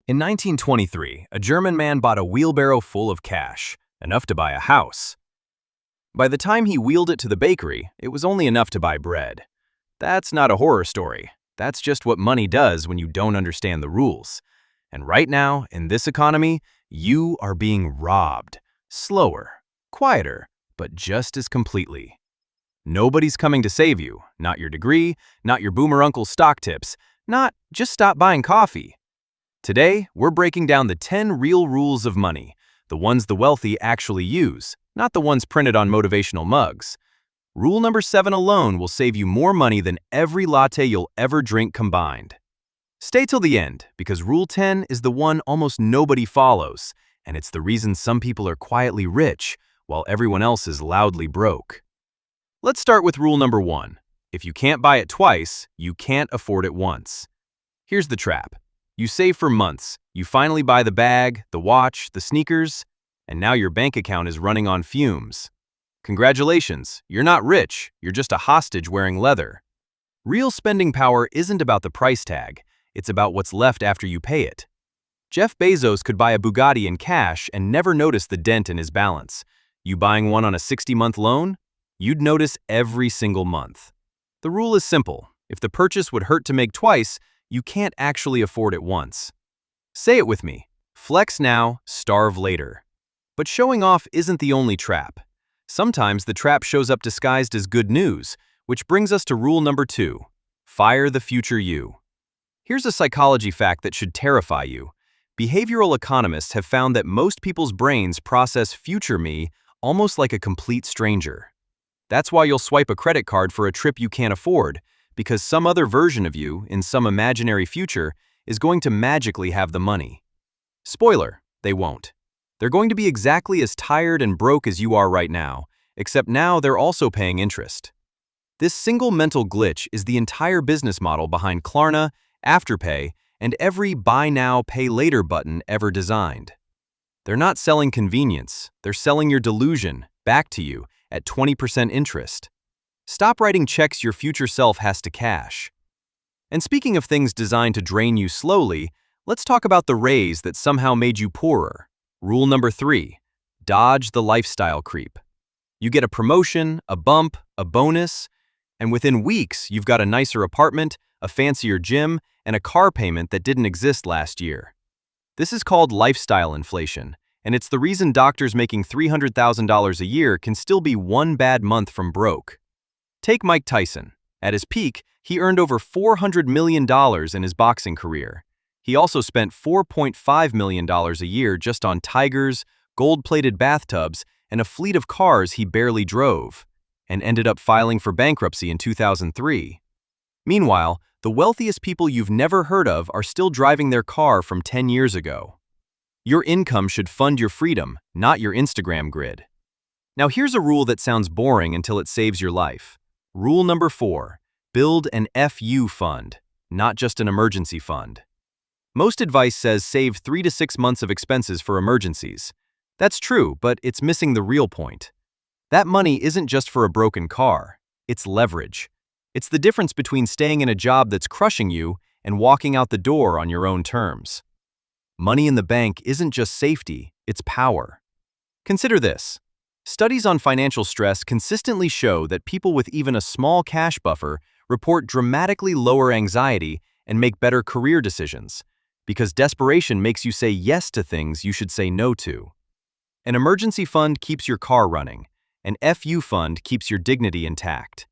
In 1923, a German man bought a wheelbarrow full of cash, enough to buy a house. By the time he wheeled it to the bakery, it was only enough to buy bread. That's not a horror story. That's just what money does when you don't understand the rules. And right now, in this economy, you are being robbed. Slower, quieter, but just as completely. Nobody's coming to save you. Not your degree, not your boomer uncle's stock tips, not just stop buying coffee. Today, we're breaking down the 10 real rules of money, the ones the wealthy actually use, not the ones printed on motivational mugs. Rule number 7 alone will save you more money than every latte you'll ever drink combined. Stay till the end, because Rule 10 is the one almost nobody follows, and it's the reason some people are quietly rich, while everyone else is loudly broke. Let's start with rule number 1. If you can't buy it twice, you can't afford it once. Here's the trap. You save for months, you finally buy the bag, the watch, the sneakers, and now your bank account is running on fumes. Congratulations, you're not rich, you're just a hostage wearing leather. Real spending power isn't about the price tag, it's about what's left after you pay it. Jeff Bezos could buy a Bugatti in cash and never notice the dent in his balance. You buying one on a 60-month loan? You'd notice every single month. The rule is simple. If the purchase would hurt to make twice, you can't actually afford it once. Say it with me. Flex now, starve later. But showing off isn't the only trap. Sometimes the trap shows up disguised as good news, which brings us to rule number 2. Fire the future you. Here's a psychology fact that should terrify you. Behavioral economists have found that most people's brains process future me almost like a complete stranger. That's why you'll swipe a credit card for a trip you can't afford, because some other version of you, in some imaginary future, is going to magically have the money. Spoiler, they won't. They're going to be exactly as tired and broke as you are right now, except now they're also paying interest. This single mental glitch is the entire business model behind Klarna, Afterpay, and every buy now, pay later button ever designed. They're not selling convenience, they're selling your delusion back to you at 20% interest. Stop writing checks your future self has to cash. And speaking of things designed to drain you slowly, let's talk about the raise that somehow made you poorer. Rule number 3. Dodge the lifestyle creep. You get a promotion, a bump, a bonus, and within weeks you've got a nicer apartment, a fancier gym, and a car payment that didn't exist last year. This is called lifestyle inflation, and it's the reason doctors making $300,000 a year can still be one bad month from broke. Take Mike Tyson. At his peak, he earned over $400 million in his boxing career. He also spent $4.5 million a year just on tigers, gold-plated bathtubs, and a fleet of cars he barely drove, and ended up filing for bankruptcy in 2003. Meanwhile, the wealthiest people you've never heard of are still driving their car from 10 years ago. Your income should fund your freedom, not your Instagram grid. Now here's a rule that sounds boring until it saves your life. Rule number 4. Build an FU fund, not just an emergency fund. Most advice says save 3 to 6 months of expenses for emergencies. That's true, but it's missing the real point. That money isn't just for a broken car, it's leverage. It's the difference between staying in a job that's crushing you and walking out the door on your own terms. Money in the bank isn't just safety, it's power. Consider this. Studies on financial stress consistently show that people with even a small cash buffer report dramatically lower anxiety and make better career decisions, because desperation makes you say yes to things you should say no to. An emergency fund keeps your car running. An FU fund keeps your dignity intact.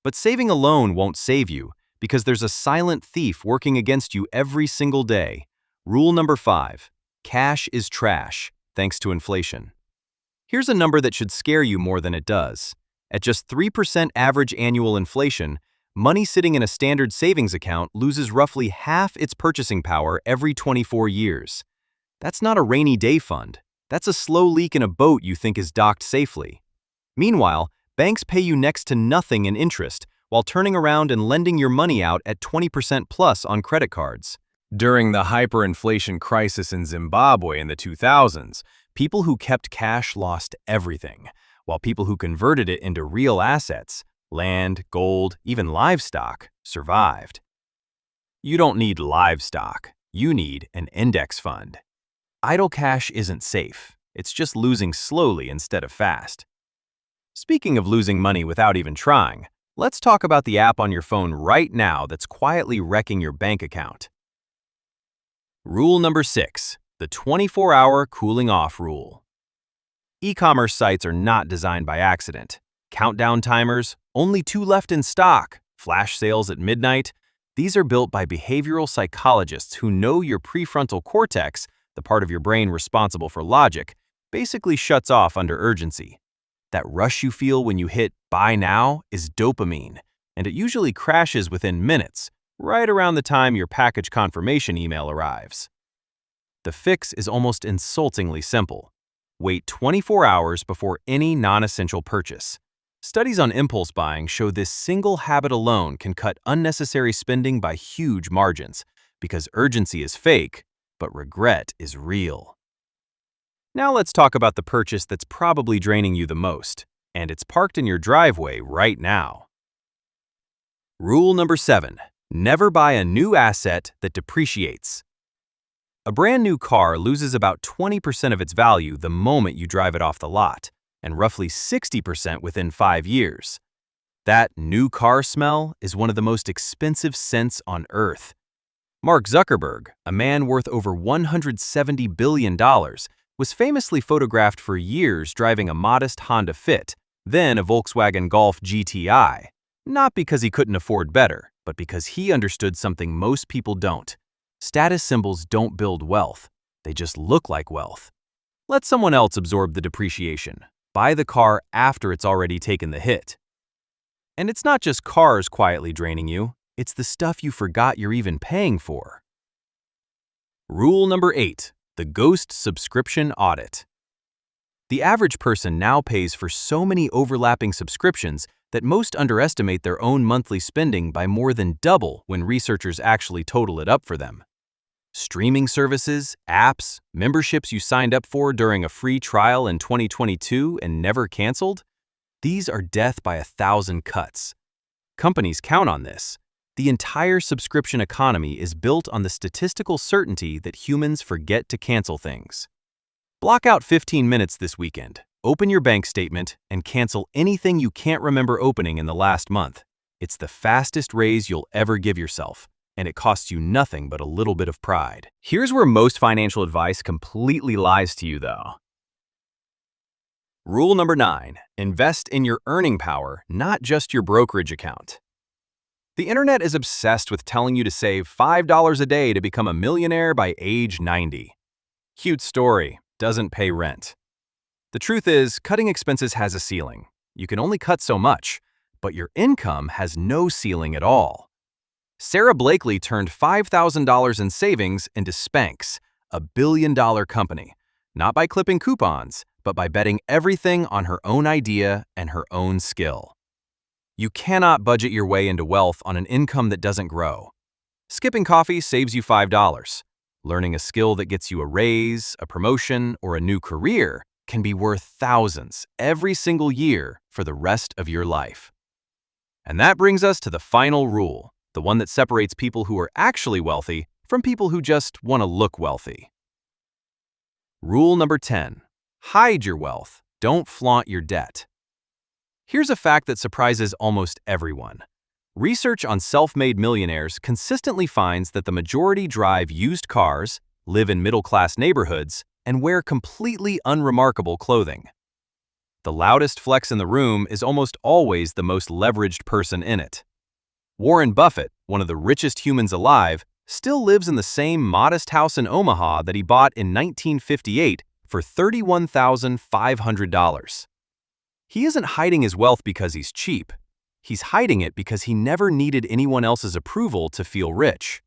But saving alone won't save you, because there's a silent thief working against you every single day. Rule number 5. Cash is trash, thanks to inflation. Here's a number that should scare you more than it does. At just 3% average annual inflation, money sitting in a standard savings account loses roughly half its purchasing power every 24 years. That's not a rainy day fund. That's a slow leak in a boat you think is docked safely. Meanwhile, banks pay you next to nothing in interest while turning around and lending your money out at 20% plus on credit cards. During the hyperinflation crisis in Zimbabwe in the 2000s, people who kept cash lost everything, while people who converted it into real assets, land, gold, even livestock, survived. You don't need livestock. You need an index fund. Idle cash isn't safe. It's just losing slowly instead of fast. Speaking of losing money without even trying, let's talk about the app on your phone right now that's quietly wrecking your bank account. Rule number 6, the 24-hour cooling off rule. E-commerce sites are not designed by accident. Countdown timers, only 2 left in stock, flash sales at midnight. These are built by behavioral psychologists who know your prefrontal cortex, the part of your brain responsible for logic, basically shuts off under urgency. That rush you feel when you hit buy now is dopamine, and it usually crashes within minutes, right around the time your package confirmation email arrives. The fix is almost insultingly simple. Wait 24 hours before any non-essential purchase. Studies on impulse buying show this single habit alone can cut unnecessary spending by huge margins, because urgency is fake, but regret is real. Now let's talk about the purchase that's probably draining you the most, and it's parked in your driveway right now. Rule number 7, never buy a new asset that depreciates. A brand new car loses about 20% of its value the moment you drive it off the lot, and roughly 60% within 5 years. That new car smell is one of the most expensive scents on Earth. Mark Zuckerberg, a man worth over $170 billion, was famously photographed for years driving a modest Honda Fit, then a Volkswagen Golf GTI, not because he couldn't afford better, but because he understood something most people don't. Status symbols don't build wealth, they just look like wealth. Let someone else absorb the depreciation. Buy the car after it's already taken the hit. And it's not just cars quietly draining you, it's the stuff you forgot you're even paying for. Rule number 8, the ghost subscription audit. The average person now pays for so many overlapping subscriptions that most underestimate their own monthly spending by more than double when researchers actually total it up for them. Streaming services, apps, memberships you signed up for during a free trial in 2022 and never canceled? These are death by 1,000 cuts. Companies count on this. The entire subscription economy is built on the statistical certainty that humans forget to cancel things. Block out 15 minutes this weekend, open your bank statement, and cancel anything you can't remember opening in the last month. It's the fastest raise you'll ever give yourself, and it costs you nothing but a little bit of pride. Here's where most financial advice completely lies to you, though. Rule number 9, invest in your earning power, not just your brokerage account. The internet is obsessed with telling you to save $5 a day to become a millionaire by age 90. Cute story, doesn't pay rent. The truth is, cutting expenses has a ceiling. You can only cut so much, but your income has no ceiling at all. Sarah Blakely turned $5,000 in savings into Spanx, a billion-dollar company, not by clipping coupons, but by betting everything on her own idea and her own skill. You cannot budget your way into wealth on an income that doesn't grow. Skipping coffee saves you $5. Learning a skill that gets you a raise, a promotion, or a new career can be worth thousands every single year for the rest of your life. And that brings us to the final rule, the one that separates people who are actually wealthy from people who just want to look wealthy. Rule number 10, hide your wealth, don't flaunt your debt. Here's a fact that surprises almost everyone. Research on self-made millionaires consistently finds that the majority drive used cars, live in middle-class neighborhoods, and wear completely unremarkable clothing. The loudest flex in the room is almost always the most leveraged person in it. Warren Buffett, one of the richest humans alive, still lives in the same modest house in Omaha that he bought in 1958 for $31,500. He isn't hiding his wealth because he's cheap. He's hiding it because he never needed anyone else's approval to feel rich.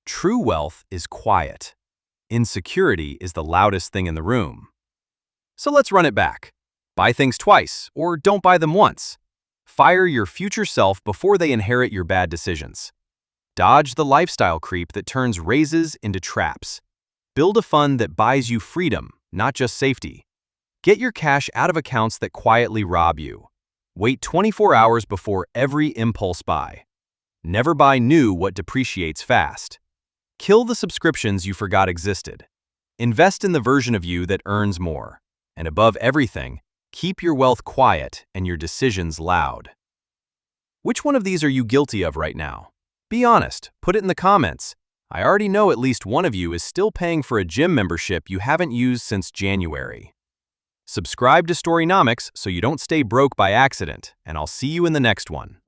True wealth is quiet. Insecurity is the loudest thing in the room. So let's run it back. Buy things twice, or don't buy them once. Fire your future self before they inherit your bad decisions. Dodge the lifestyle creep that turns raises into traps. Build a fund that buys you freedom, not just safety. Get your cash out of accounts that quietly rob you. Wait 24 hours before every impulse buy. Never buy new what depreciates fast. Kill the subscriptions you forgot existed. Invest in the version of you that earns more. And above everything, keep your wealth quiet and your decisions loud. Which one of these are you guilty of right now? Be honest, put it in the comments. I already know at least one of you is still paying for a gym membership you haven't used since January. Subscribe to Storynomics so you don't stay broke by accident, and I'll see you in the next one.